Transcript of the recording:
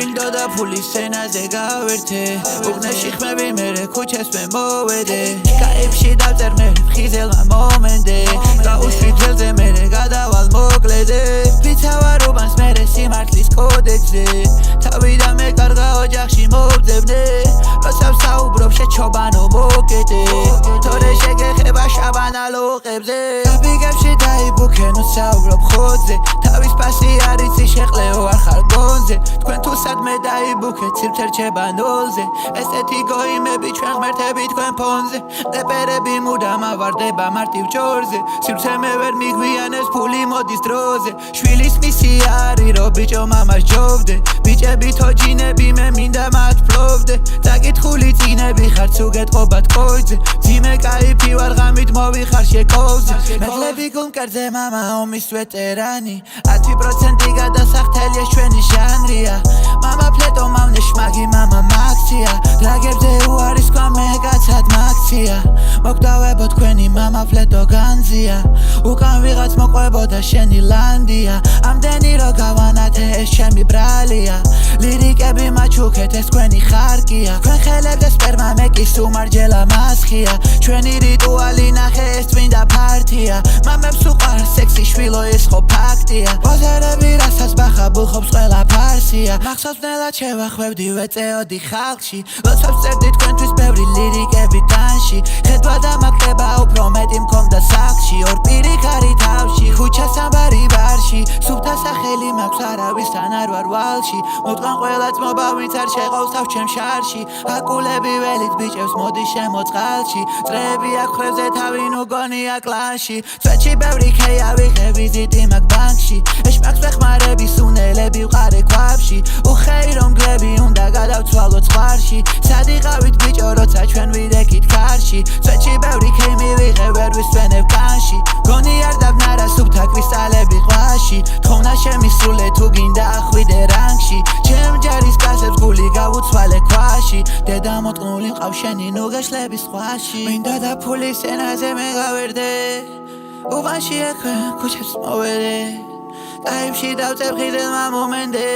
მინდოდა ფულის სცენაზე გავერთე უღნეში ხმები მერე ქუჩას მე მოვედე კაიფში დავწერ მე ხიზელმა მომენდე გაუშვი ძელზე მერე გადავალ მოკლედე ვიცავარობას მერე სიმართლის კოდექსზე თავიდან მე კარგა ოჯახში მოვძებნე როცა ვსაუბრობ შეჩობანო მოკეტე თორე შეგეხება შაბანა ლოყებზე გაბიგებში დაიბუქენ ვსაუბრობ ხოძზე თავის პასი არ იცი შეყლეო არ ხარ გონზე თქვენ თუ სადმე დაიბუქეთ ცირთერ რჩება ნოლზე ესეთი გოიმები ჩვენ ღმერთები თქვენ ფონზე რეპერები მუდამ ავარდება მარტივ ჯორზე სივრცე მე ვერ მიგვიანებს ფული მოდის დროზე შვილის მისი არის რო ბიჭო მამას ჯობდე ბიჭები თოჯინები მე მინდა მათ ფლობდე დაკითხული წიგნები ხართ უგეთყობათ კოიძე ძიმე კაიფი ვარ ღამით მოვიხარ შეკოვზე მეგლები გულმკერდზე მამა ომის ვეტერანი 10% გადასახთელია ჩვენი ჟანრია მამა ფლეტო მავნე შმაგი მამა მაქცია დრაგებზე უარის თქვა მე კაცად მაქცია მოგდავებო თქვენი მამა ფლეტო განძია უკან ვიღაც მოყვებოდა შენი ლანდია ამდენი რო გავანათე ეს ჩემი ბრალია ლირიკები მაჩუქეთ ეს თქვენი ხარკია თქვენ ხელებზე სპერმა მე კი სუმარჯელა მასხია ჩვენი რიტუალი ნახე ეს წმინდა ფართია მამებს უყვარს სექსი შვილო ეს ხო ფაქტია პოზერები რასაც ბახაბულ ხობს ყველა ფარსია მახსოვს ნელად შევახვევდი ვეწეოდი ხალხში ლოცვებს წერდი თქვენთვის ბევრი ლირიკები ტანში ხედვა და მაგდება უფრო მეტი მქონდა სახლში ორ პირი ხარი თავში ხუჩას ამბარი ბარში სუფთა სახელი მაქვს არავისთან არ ვარ ვალში მოტყან ყველა ძმობა ვინც არ შეყავს თავს ჩემ შარში აკულები ველით ბიჭებს მოდი შემოწყალში წრეები აქ ხრებზე თავი ნუ გონია კლანში წვეთში ბევრი ქეია ვიღე ვიზიტი მაგ ბანკში ეშმაკს ვეხმარები სუნელები ვყარე ქვაბში უხეი რომ გლები უნდა გადავცვალოთ ზღვარში სად იყავით ბიჭო როცა ჩვენ ვიდექით ქარში წვეთში ბევრი ქეი მივიღე ვერ ვისვენებ კანში გონი არ დაბნარა სუფთა კრისტალები ყვაში თხოვნა შემისრულე თუ გინდა ახვიდე რანგში ჩემ ჯარის კაცებს გული გავუცვალე ქვაში დედა მოტყნული მყავს შენი ნუ გაშლები სხვაში მინდა და ფულის სცენაზე მე გავერდე უღანში ექვე ქუჩებს მოვედე კაიფში დავწერ ხიზელმა მომენდე